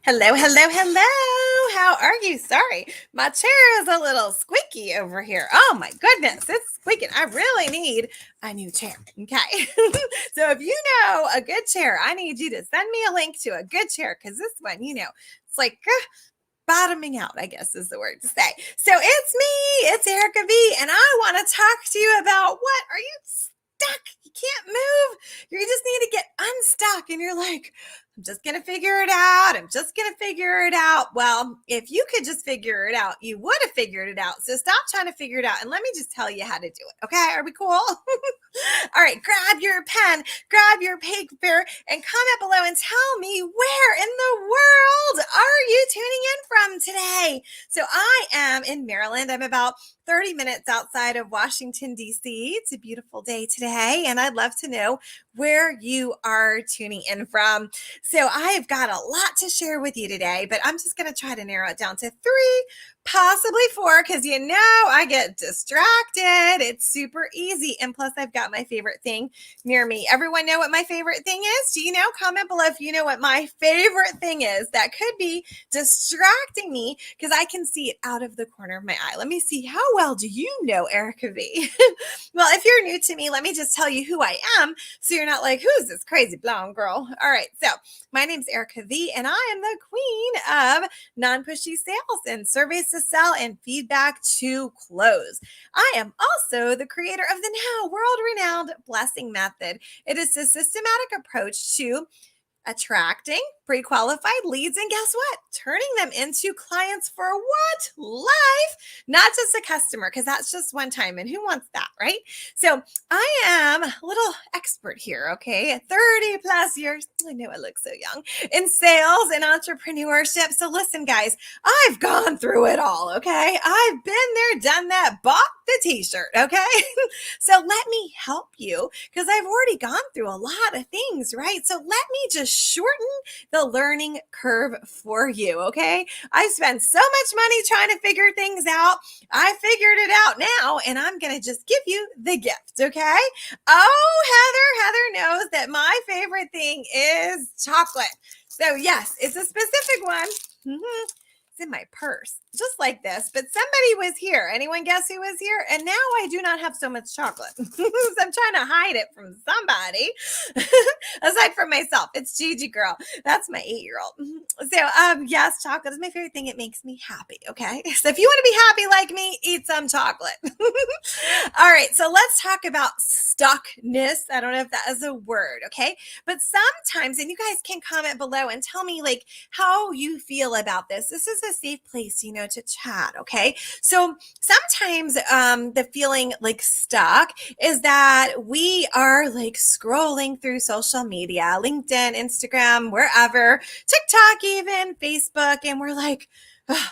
Hello, hello, hello. How are you? Sorry, my chair is a little squeaky over here. Oh my goodness, it's squeaking. I really need a new chair. Okay. So if you know a good chair, I need you to send me a link to a good chair because this one, it's like bottoming out, I guess is the word to say. So it's me, it's Erica V, and I want to talk to you about what are you stuck? You can't move. You just need to get unstuck. And you're like, I'm just going to figure it out. I'm just going to figure it out. Well, if you could just figure it out, you would have figured it out. So stop trying to figure it out. And let me just tell you how to do it. Okay. Are we cool? All right. Grab your pen, grab your paper, and comment below and tell me where in the world are you tuning in from today? So I am in Maryland. I'm about 30 minutes outside of Washington, D.C. It's a beautiful day today, and I'd love to know where you are tuning in from. So I've got a lot to share with you today, but I'm just going to try to narrow it down to 3, possibly 4, because I get distracted. It's super easy. And plus, I've got my favorite thing near me. Everyone know what my favorite thing is? Do you know? Comment below if you know what my favorite thing is that could be distracting me because I can see it out of the corner of my eye. Let me see. How well do you know Erica V? Well, if you're new to me, let me just tell you who I am so you're not like, who's this crazy blonde girl? All right. So my name's Erica V, and I am the queen of non-pushy sales and surveys to sell and feedback to close. I am also the creator of the now world-renowned blessing method. It is a systematic approach to attracting pre-qualified leads, and guess what? Turning them into clients for what? Life, not just a customer, because that's just one time, and who wants that, right? So I am a little expert here, okay? 30 plus years, I know I look so young, in sales and entrepreneurship. So listen, guys, I've gone through it all, okay? I've been there, done that, bought the t-shirt, okay? So let me help you because I've already gone through a lot of things, right? So let me just shorten the learning curve for you, okay? I've spent so much money trying to figure things out. I figured it out now, and I'm going to just give you the gift, okay? Oh, Heather knows that my favorite thing is chocolate. So yes, it's a specific one. It's in my purse, just like this, but somebody was here. Anyone guess who was here? And now I do not have so much chocolate. So I'm trying to hide it from somebody aside from myself. It's Gigi girl. That's my 8-year-old. So yes, chocolate is my favorite thing. It makes me happy. Okay. So if you want to be happy like me, eat some chocolate. All right. So let's talk about stuckness. I don't know if that is a word. Okay. But sometimes, and you guys can comment below and tell me like how you feel about this. This is a safe place, to chat. Okay. So sometimes the feeling like stuck is that we are like scrolling through social media, LinkedIn, Instagram, wherever, TikTok, even Facebook, and we're like, oh,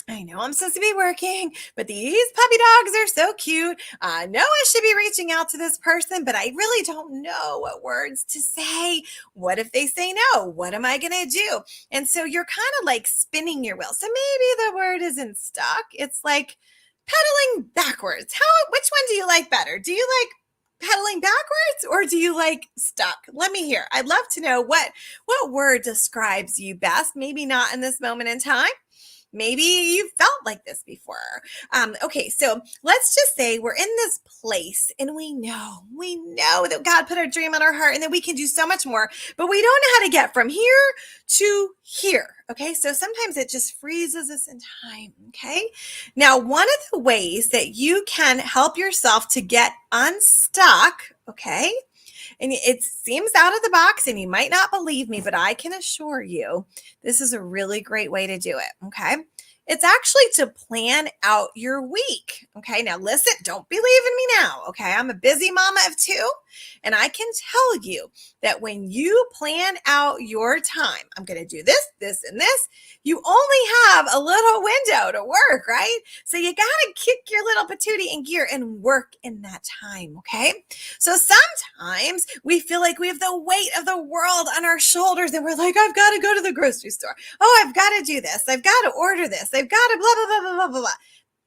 I know I'm supposed to be working, but these puppy dogs are so cute. I know I should be reaching out to this person, but I really don't know what words to say. What if they say no? What am I going to do? And so you're kind of like spinning your wheel. So maybe the word isn't stuck. It's like pedaling backwards. Which one do you like better? Do you like pedaling backwards or do you like stuck? Let me hear. I'd love to know what word describes you best. Maybe not in this moment in time. Maybe you felt like this before. Okay, so let's just say we're in this place and we know that God put a dream on our heart and that we can do so much more, but we don't know how to get from here to here. Okay, so sometimes it just freezes us in time. Okay, now one of the ways that you can help yourself to get unstuck, okay, and it seems out of the box and you might not believe me, but I can assure you this is a really great way to do it. Okay. It's actually to plan out your week. Okay. Now listen, don't believe in me now. Okay. I'm a busy mama of 2, and I can tell you that when you plan out your time, I'm going to do this, this, and this, you only have a little window to work, right? So you got to kick your little patootie in gear and work in that time. Okay. So sometimes we feel like we have the weight of the world on our shoulders and we're like, I've got to go to the grocery store. Oh, I've got to do this. I've got to order this. I've got to blah, blah, blah, blah, blah, blah, blah.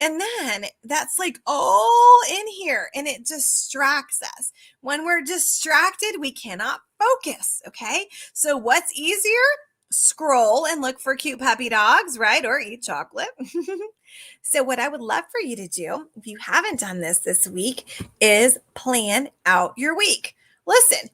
And then that's like all in here and it distracts us. When we're distracted, we cannot focus. Okay. So what's easier? scroll and look for cute puppy dogs, right? Or eat chocolate. So, what I would love for you to do, if you haven't done this week, is plan out your week. Listen,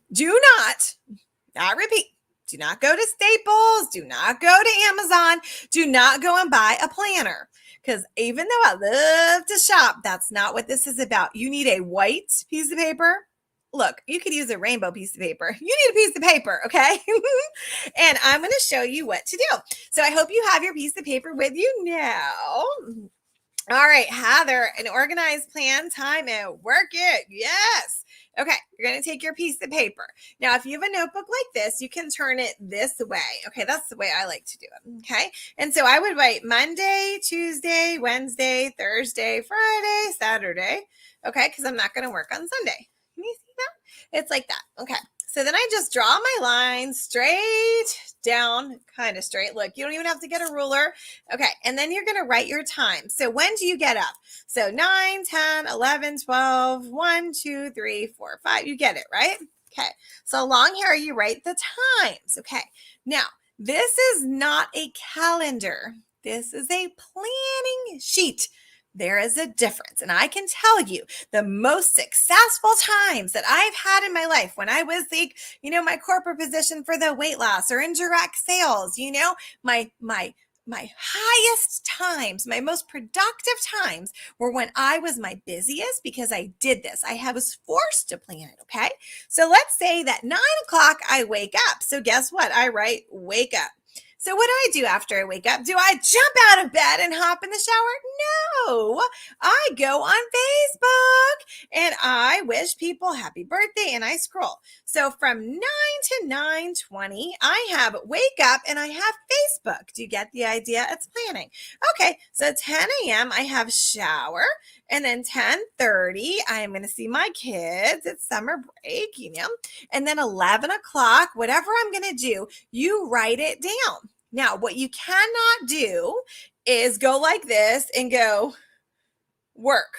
not repeat, do not go to Staples, do not go to Amazon, do not go and buy a planner. Because even though I love to shop, that's not what this is about. You need a white piece of paper. Look, you could use a rainbow piece of paper. You need a piece of paper, okay? And I'm going to show you what to do. So I hope you have your piece of paper with you now. All right, Heather, an organized plan, time, and work it. Yes. Okay, you're going to take your piece of paper. Now, if you have a notebook like this, you can turn it this way. Okay, that's the way I like to do it. Okay, and so I would write Monday, Tuesday, Wednesday, Thursday, Friday, Saturday. Okay, because I'm not going to work on Sunday. Can you see that? It's like that. Okay. So then I just draw my line straight down, kind of straight. Look, you don't even have to get a ruler. Okay, and then you're going to write your time. So when do you get up? So 9, 10, 11, 12, 1, 2, 3, 4, 5. You get it, right? Okay, so along here you write the times. Okay, now this is not a calendar. This is a planning sheet. There is a difference. And I can tell you the most successful times that I've had in my life when I was like, my corporate position for the weight loss or in direct sales, my highest times, my most productive times were when I was my busiest because I did this. I was forced to plan it. Okay. So let's say that 9 o'clock I wake up. So guess what? I write wake up. So what do I do after I wake up? Do I jump out of bed and hop in the shower? No, I go on Facebook and I wish people happy birthday and I scroll. So from 9 to 9:20, I have wake up and I have Facebook. Do you get the idea? It's planning. Okay, so 10 a.m. I have shower. And then 10:30, I am going to see my kids. It's summer break, And then 11 o'clock, whatever I'm going to do, you write it down. Now, what you cannot do is go like this and go work.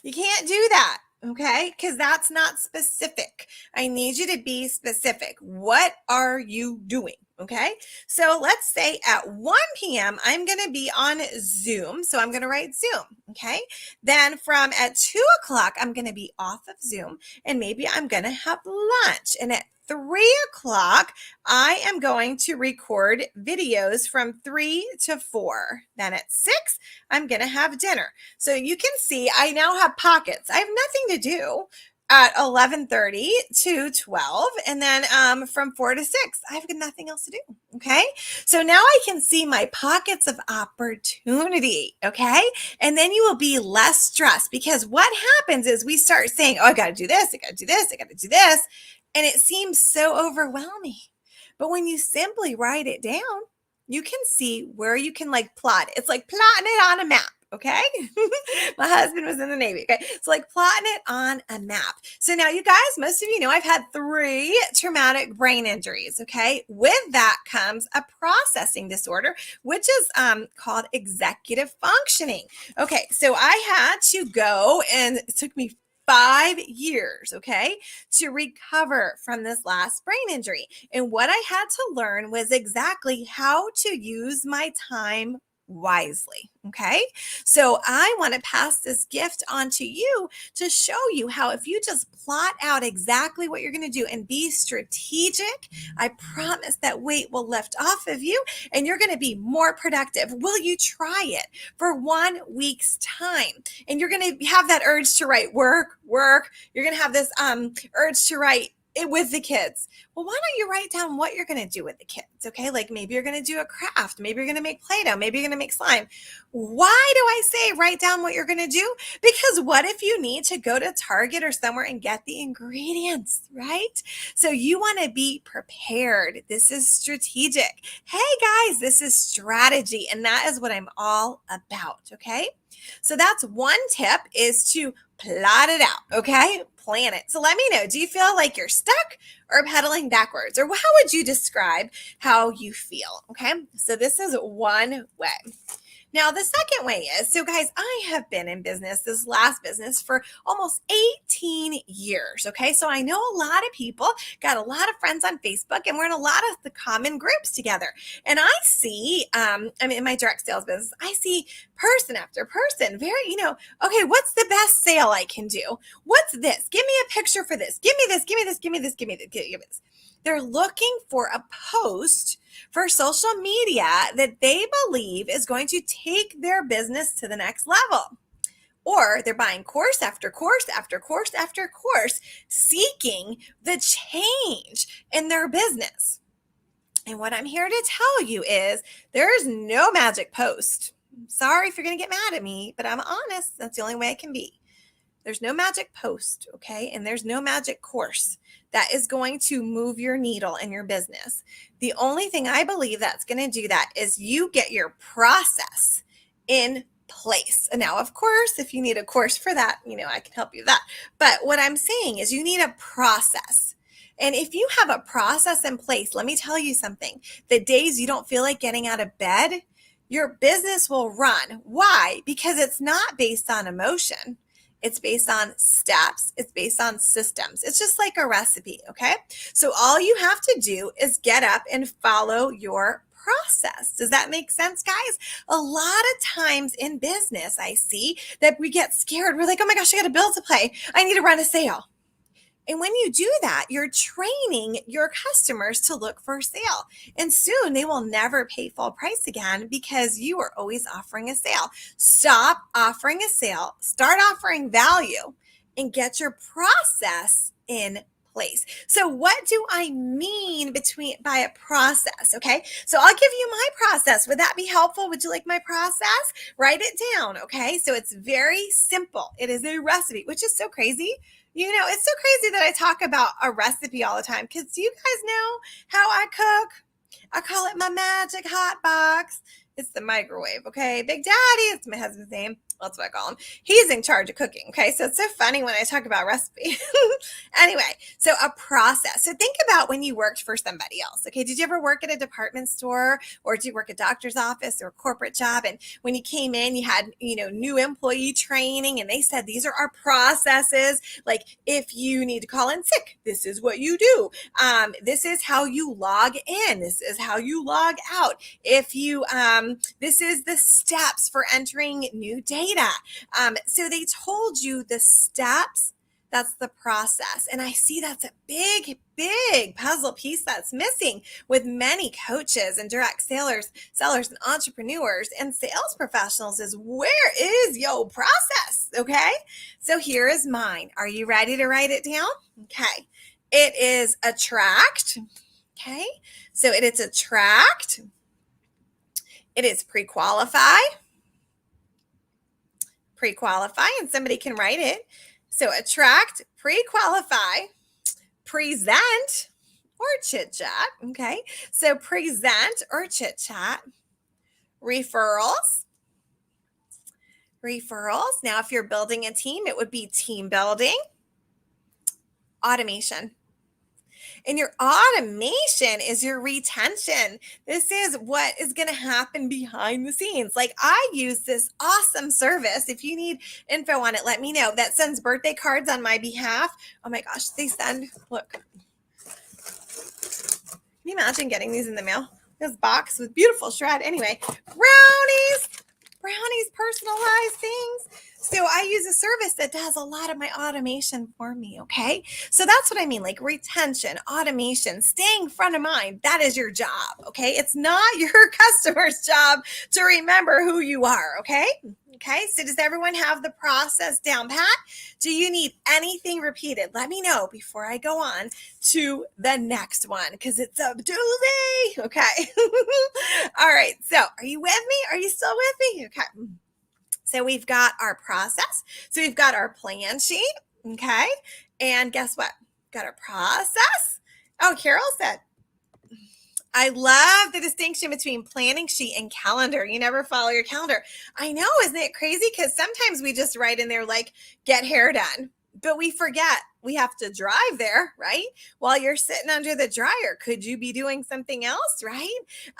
You can't do that. Okay, because that's not specific. I need you to be specific. What are you doing? Okay, so let's say at 1 p.m. I'm going to be on Zoom. So I'm going to write Zoom. Okay, then from at 2 o'clock, I'm going to be off of Zoom and maybe I'm going to have lunch. And at 3 o'clock, I am going to record videos from 3 to 4. Then at 6, I'm going to have dinner. So you can see I now have pockets. I have nothing to do at 11:30 to 12. And then from 4 to 6, I've got nothing else to do. Okay. So now I can see my pockets of opportunity. Okay. And then you will be less stressed because what happens is we start saying, oh, I got to do this. I got to do this. I got to do this. And it seems so overwhelming. But when you simply write it down, you can see where you can plot it. It's like plotting it on a map. Okay. My husband was in the Navy. Okay. So plotting it on a map. So now you guys, most of you know, I've had 3 traumatic brain injuries. Okay. With that comes a processing disorder, which is called executive functioning. Okay. So I had to go and it took me 5 years, okay, to recover from this last brain injury. And what I had to learn was exactly how to use my time wisely. Okay. So I want to pass this gift on to you to show you how if you just plot out exactly what you're going to do and be strategic, I promise that weight will lift off of you and you're going to be more productive. Will you try it for 1 week's time? And you're going to have that urge to write work. You're going to have this urge to write it with the kids. Well, why don't you write down what you're going to do with the kids? Okay. Maybe you're going to do a craft. Maybe you're going to make Play-Doh. Maybe you're going to make slime. Why do I say write down what you're going to do? Because what if you need to go to Target or somewhere and get the ingredients, right? So you want to be prepared. This is strategic. Hey guys, this is strategy. And that is what I'm all about. Okay. So that's one tip is to plot it out. Okay. Plan it. So let me know, do you feel like you're stuck or pedaling backwards? Or how would you describe how you feel? Okay. So this is one way. Now, the second way is, so guys, I have been in business, this last business, for almost 18 years. Okay. So I know a lot of people, got a lot of friends on Facebook, and we're in a lot of the common groups together. And I see, in my direct sales business, I see person after person, very, okay, what's the best sale I can do? What's this? Give me a picture for this. Give me this, give me this, give me this, give me this, give me this. They're looking for a post for social media that they believe is going to take their business to the next level. Or they're buying course after course after course after course, seeking the change in their business. And what I'm here to tell you is there's no magic post. Sorry if you're going to get mad at me, but I'm honest. That's the only way I can be. There's no magic post, okay? And there's no magic course that is going to move your needle in your business. The only thing I believe that's going to do that is you get your process in place. And now, of course, if you need a course for that, I can help you with that. But what I'm saying is you need a process. And if you have a process in place, let me tell you something. The days you don't feel like getting out of bed, your business will run. Why? Because it's not based on emotion. It's based on steps. It's based on systems. It's just like a recipe, okay? So all you have to do is get up and follow your process. Does that make sense, guys? A lot of times in business, I see that we get scared. We're like, oh my gosh, I got a bill to pay. I need to run a sale. And when you do that, you're training your customers to look for a sale. And soon they will never pay full price again because you are always offering a sale. Stop offering a sale, start offering value, and get your process in place. So what do I mean by a process? Okay. So I'll give you my process. Would that be helpful? Would you like my process? Write it down. Okay. So it's very simple. It is a recipe, which is so crazy. It's so crazy that I talk about a recipe all the time because do you guys know how I cook? I call it my magic hot box. It's the microwave, okay? Big Daddy, it's my husband's name. That's what I call him. He's in charge of cooking, okay? So it's so funny when I talk about recipe. Anyway, so a process. So think about when you worked for somebody else, okay? Did you ever work at a department store or did you work at a doctor's office or a corporate job? And when you came in, you had, new employee training and they said, these are our processes. Like if you need to call in sick, this is what you do. This is how you log in. This is how you log out. If you, this is the steps for entering new data. So they told you the steps. That's the process. And I see that's a big, big puzzle piece that's missing with many coaches and direct sellers and entrepreneurs and sales professionals is where is your process? Okay. So here is mine. Are you ready to write it down? Okay. It is attract. Okay. So it is attract. It is pre-qualify, and somebody can write it. So attract, pre-qualify, present, or chit chat. Okay. So present or chit chat, referrals. Now, if you're building a team, it would be team building, automation. And your automation is your retention. This is what is going to happen behind the scenes. Like I use this awesome service. If you need info on it, let me know. That sends birthday cards on my behalf. Oh my gosh, they send, look. Can you imagine getting these in the mail? This box with beautiful shred. Anyway, brownies, personalized things. So I use a service that does a lot of my automation for me, okay? So that's what I mean, like retention, automation, staying front of mind. That is your job, okay? It's not your customer's job to remember who you are, okay? Okay, so does everyone have the process down pat? Do you need anything repeated? Let me know before I go on to the next one because it's a doozy, okay? All right, so are you with me? Are you still with me? Okay. So we've got our process. So we've got our plan sheet, okay? And guess what? Got our process. Oh, Carol said, I love the distinction between planning sheet and calendar. You never follow your calendar. I know, isn't it crazy? Because sometimes we just write in there like, get hair done. But we forget we have to drive there, right? While you're sitting under the dryer, could you be doing something else, right?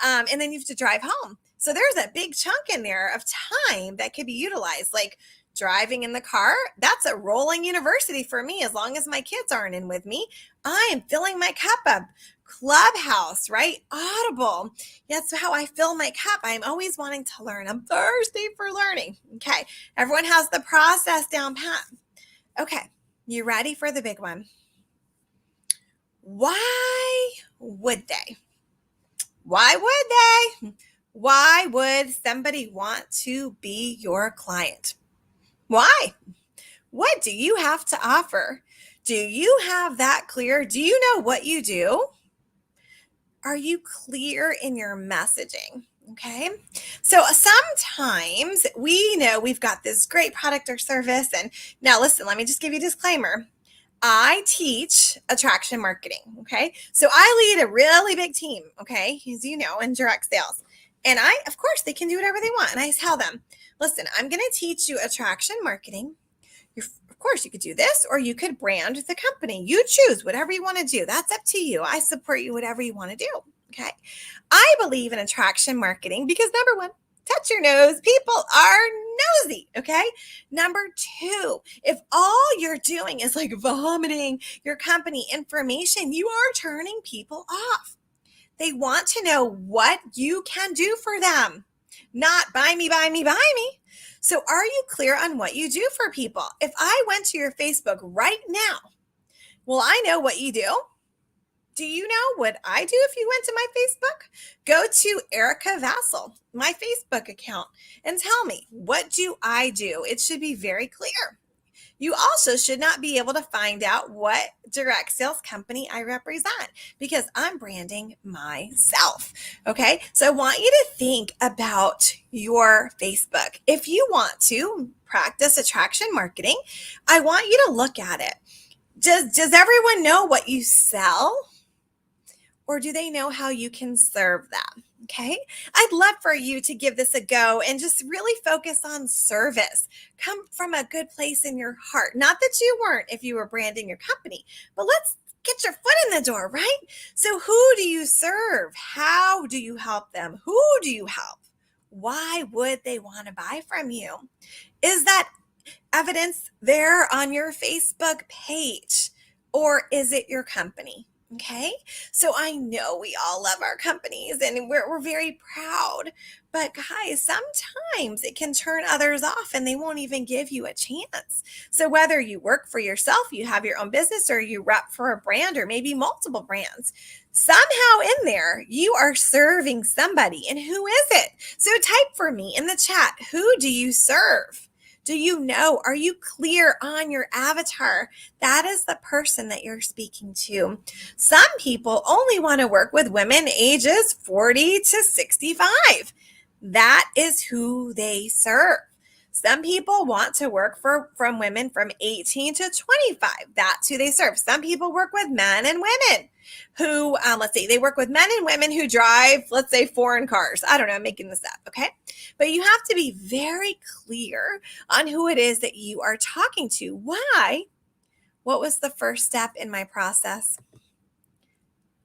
And then you have to drive home. So there's a big chunk in there of time that could be utilized, like driving in the car. That's a rolling university for me. As long as my kids aren't in with me, I am filling my cup up. Clubhouse, right? Audible. That's how I fill my cup. I'm always wanting to learn. I'm thirsty for learning. Okay. Everyone has the process down pat. Okay. You ready for the big one? Why would they? Why would they? Why would somebody want to be your client? Why? What do you have to offer? Do you have that clear? Do you know what you do? Are you clear in your messaging? Okay. So sometimes we know we've got this great product or service. And now listen, let me just give you a disclaimer. I teach attraction marketing. Okay. So I lead a really big team. Okay. As you know, in direct sales. And of course, they can do whatever they want. And I tell them, listen, I'm going to teach you attraction marketing. Of course, you could do this, or you could brand the company. You choose whatever you want to do. That's up to you. I support you, whatever you want to do. Okay. I believe in attraction marketing because number one, touch your nose. People are nosy. Okay. Number two, if all you're doing is like vomiting your company information, you are turning people off. They want to know what you can do for them, not buy me, buy me, buy me. So are you clear on what you do for people? If I went to your Facebook right now, well, I know what you do. Do you know what I do if you went to my Facebook? Go to Erica Vassal, my Facebook account, and tell me, what do I do? It should be very clear. You also should not be able to find out what direct sales company I represent because I'm branding myself. Okay. So I want you to think about your Facebook. If you want to practice attraction marketing, I want you to look at it. Does everyone know what you sell? Or do they know how you can serve them? Okay. I'd love for you to give this a go and just really focus on service. Come from a good place in your heart. Not that you weren't if you were branding your company, but let's get your foot in the door, right? So who do you serve? How do you help them? Who do you help? Why would they want to buy from you? Is that evidence there on your Facebook page? Or is it your company? Okay. So I know we all love our companies and we're very proud, but guys, sometimes it can turn others off and they won't even give you a chance. So whether you work for yourself, you have your own business, or you rep for a brand or maybe multiple brands, somehow in there, you are serving somebody. And who is it? So type for me in the chat, who do you serve? Do you know? Are you clear on your avatar? That is the person that you're speaking to. Some people only want to work with women ages 40 to 65. That is who they serve. Some people want to work from women from 18 to 25. That's who they serve. Some people work with men and women who, let's say, they work with men and women who drive, let's say, foreign cars. I don't know, I'm making this up, okay? But you have to be very clear on who it is that you are talking to. Why? What was the first step in my process?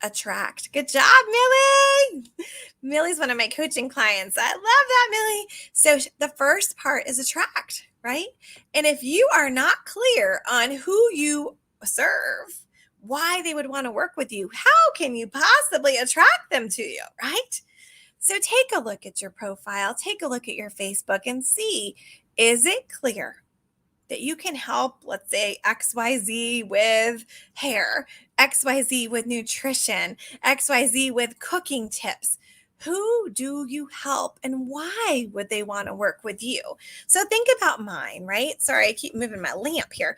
Attract. Good job, Millie. Millie's one of my coaching clients. I love that, Millie. So the first part is attract, right? And if you are not clear on who you serve, why they would want to work with you, how can you possibly attract them to you, right? So take a look at your profile, take a look at your Facebook and see, is it clear that you can help, let's say, XYZ with hair, XYZ with nutrition, XYZ with cooking tips? Who do you help and why would they want to work with you? So think about mine, right? Sorry, I keep moving my lamp here.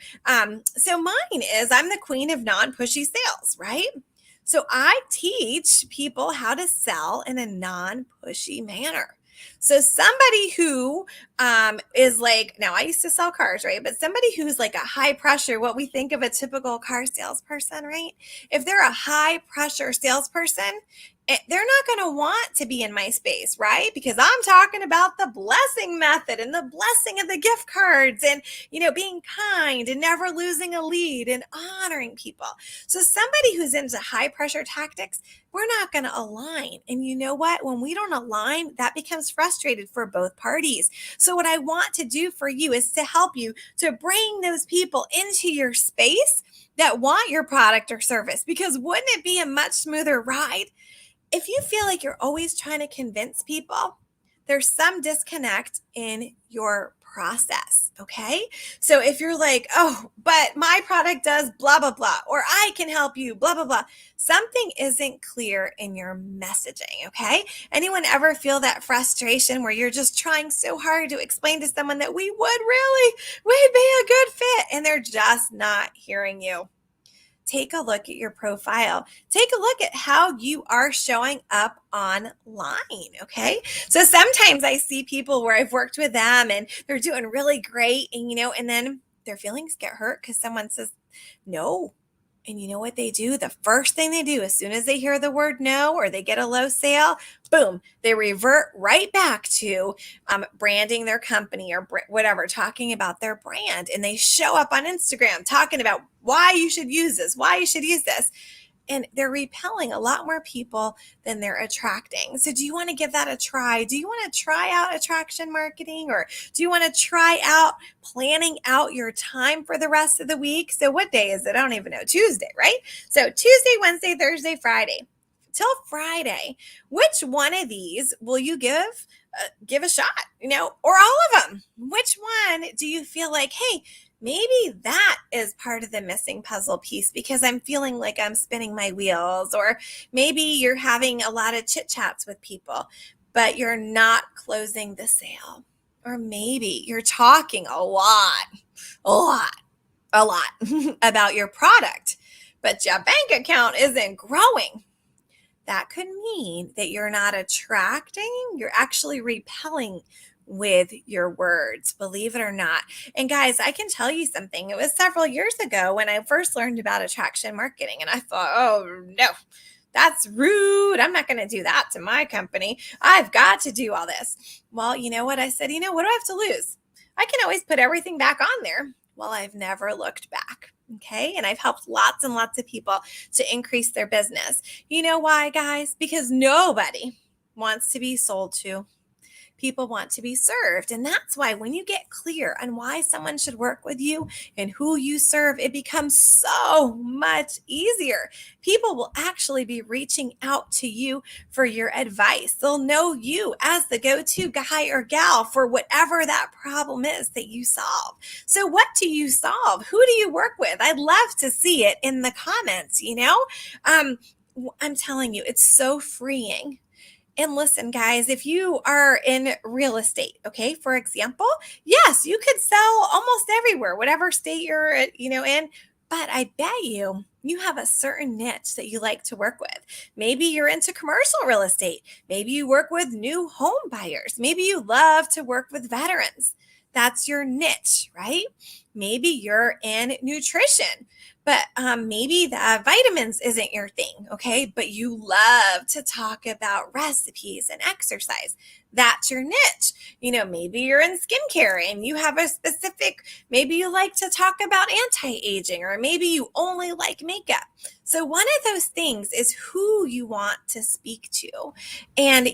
So mine is, I'm the queen of non-pushy sales, right? So I teach people how to sell in a non-pushy manner. So somebody who is like, now I used to sell cars, right? But somebody who's like a high pressure, what we think of a typical car salesperson, right? If they're a high pressure salesperson, they're not going to want to be in my space, right? Because I'm talking about the blessing method and the blessing of the gift cards and, being kind and never losing a lead and honoring people. So somebody who's into high pressure tactics, we're not going to align. And you know what? When we don't align, that becomes frustrated for both parties. So what I want to do for you is to help you to bring those people into your space that want your product or service, because wouldn't it be a much smoother ride? If you feel like you're always trying to convince people, there's some disconnect in your process. Okay. So if you're like, oh, but my product does blah, blah, blah, or I can help you, blah, blah, blah, something isn't clear in your messaging. Okay. Anyone ever feel that frustration where you're just trying so hard to explain to someone that we'd be a good fit, and they're just not hearing you? Take a look at your profile. Take a look at how you are showing up online. Okay. So sometimes I see people where I've worked with them and they're doing really great. And then their feelings get hurt because someone says no. And you know what they do? The first thing they do, as soon as they hear the word no or they get a low sale, boom, they revert right back to branding their company or whatever, talking about their brand. And they show up on Instagram talking about why you should use this, why you should use this. And they're repelling a lot more people than they're attracting. So do you want to give that a try? Do you want to try out attraction marketing, or do you want to try out planning out your time for the rest of the week? So what day is it? I don't even know. Tuesday, right? So Tuesday, Wednesday, Thursday, Friday. Till Friday, which one of these will you give a shot, or all of them? Which one do you feel like, hey, maybe that is part of the missing puzzle piece because I'm feeling like I'm spinning my wheels? Or maybe you're having a lot of chit chats with people, but you're not closing the sale. Or maybe you're talking a lot about your product, but your bank account isn't growing. That could mean that you're not attracting, you're actually repelling with your words, believe it or not. And guys, I can tell you something. It was several years ago when I first learned about attraction marketing, and I thought, oh no, that's rude. I'm not going to do that to my company. I've got to do all this. Well, you know what? I said, what do I have to lose? I can always put everything back on there. Well, I've never looked back. Okay. And I've helped lots and lots of people to increase their business. You know why, guys? Because nobody wants to be sold to. People want to be served. And that's why when you get clear on why someone should work with you and who you serve, it becomes so much easier. People will actually be reaching out to you for your advice. They'll know you as the go-to guy or gal for whatever that problem is that you solve. So what do you solve? Who do you work with? I'd love to see it in the comments, I'm telling you, it's so freeing. And listen, guys, if you are in real estate, okay, for example, yes, you could sell almost everywhere, whatever state you're, in. But I bet you have a certain niche that you like to work with. Maybe you're into commercial real estate. Maybe you work with new home buyers. Maybe you love to work with veterans. That's your niche, right? Maybe you're in nutrition, but maybe the vitamins isn't your thing, okay? But you love to talk about recipes and exercise. That's your niche. Maybe you're in skincare and you have a specific, maybe you like to talk about anti-aging, or maybe you only like makeup. So one of those things is who you want to speak to. And,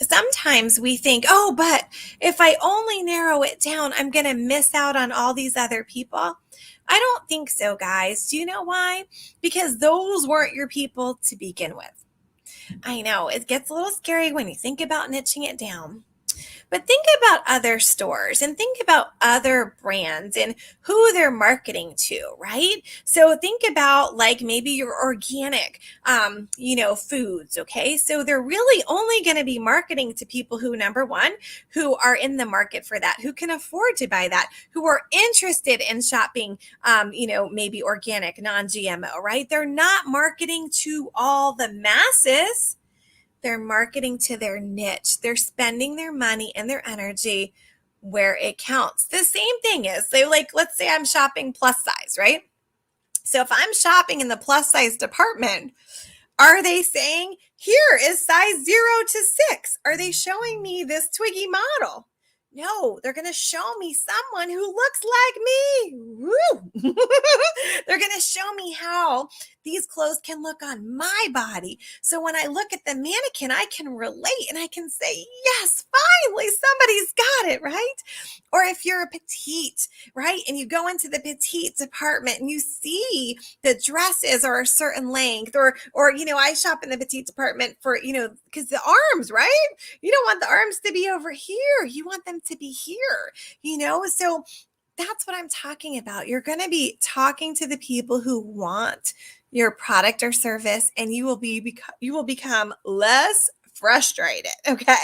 sometimes we think, oh, but if I only narrow it down, I'm going to miss out on all these other people. I don't think so, guys. Do you know why? Because those weren't your people to begin with. I know it gets a little scary when you think about niching it down. But think about other stores and think about other brands and who they're marketing to, right? So think about like maybe your organic, foods, okay? So they're really only going to be marketing to people who, number one, who are in the market for that, who can afford to buy that, who are interested in shopping, maybe organic, non-GMO, right? They're not marketing to all the masses. They're marketing to their niche. They're spending their money and their energy where it counts. The same thing is, let's say I'm shopping plus size, right? So if I'm shopping in the plus size department, are they saying, Here is size 0 to 6. Are they showing me this Twiggy model? No, they're going to show me someone who looks like me. Woo! They're going to show me how these clothes can look on my body. So when I look at the mannequin, I can relate and I can say, yes, finally, somebody's got it, right? Or if you're a petite, right? And you go into the petite department and you see the dresses are a certain length, or I shop in the petite department for, because the arms, right? You don't want the arms to be over here. You want them to be here, So that's what I'm talking about. You're going to be talking to the people who want your product or service, and you will become less frustrated. Okay.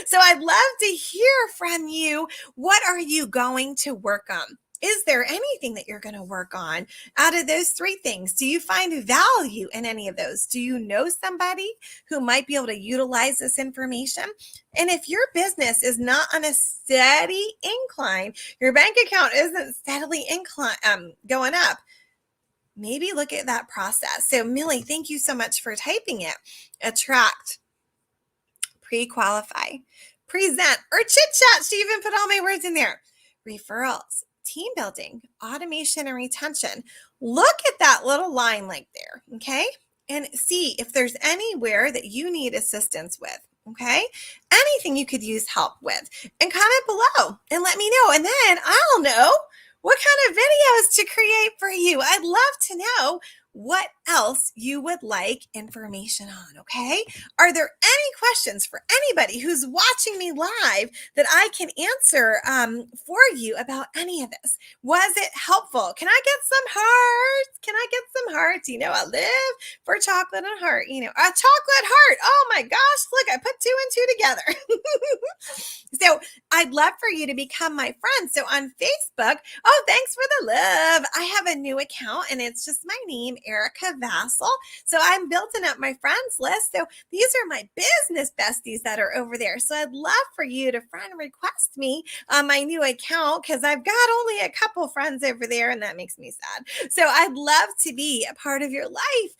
So I'd love to hear from you. What are you going to work on? Is there anything that you're going to work on out of those 3 things? Do you find value in any of those? Do you know somebody who might be able to utilize this information? And if your business is not on a steady incline, your bank account isn't steadily going up, maybe look at that process. So Millie, thank you so much for typing it. Attract, pre-qualify, present, or chit chat. She even put all my words in there. Referrals, team building, automation, and retention. Look at that little line like there, okay? And see if there's anywhere that you need assistance with, okay? Anything you could use help with. And comment below and let me know. And then I'll know what kind of videos to create for you. I'd love to know what else you would like information on, okay? Are there any questions for anybody who's watching me live that I can answer for you about any of this? Was it helpful? Can I get some hearts? Can I get some hearts? I live for chocolate and heart. A chocolate heart. Oh my gosh, look, I put 2 and 2 together. So I'd love for you to become my friend. So on Facebook, oh, thanks for the love. I have a new account and it's just my name, Erica Vassal. So I'm building up my friends list. So these are my business besties that are over there. So I'd love for you to friend request me on my new account because I've got only a couple friends over there and that makes me sad. So I'd love to be a part of your life,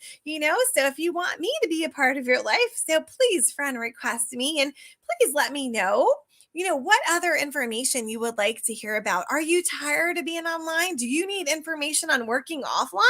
So if you want me to be a part of your life, so please friend request me and please let me know what other information you would like to hear about. Are you tired of being online? Do you need information on working offline?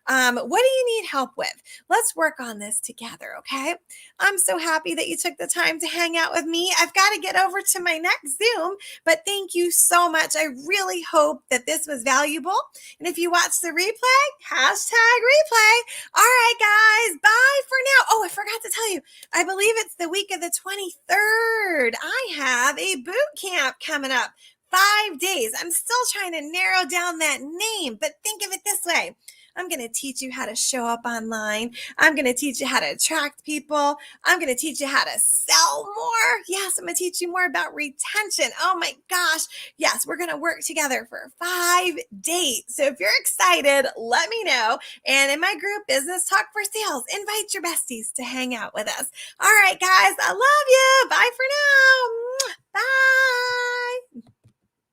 What do you need help with? Let's work on this together, okay? I'm so happy that you took the time to hang out with me. I've got to get over to my next Zoom, but thank you so much. I really hope that this was valuable. And if you watch the replay, #replay. All right, guys, bye for now. Oh, I forgot to tell you, I believe it's the week of the 23rd. I have a boot camp coming up. 5 days. I'm still trying to narrow down that name, but think of it this way. I'm going to teach you how to show up online. I'm going to teach you how to attract people. I'm going to teach you how to sell more. Yes, I'm going to teach you more about retention. Oh my gosh. Yes, we're going to work together for 5 days. So if you're excited, let me know. And in my group, Business Talk for Sales, invite your besties to hang out with us. All right, guys, I love you. Bye for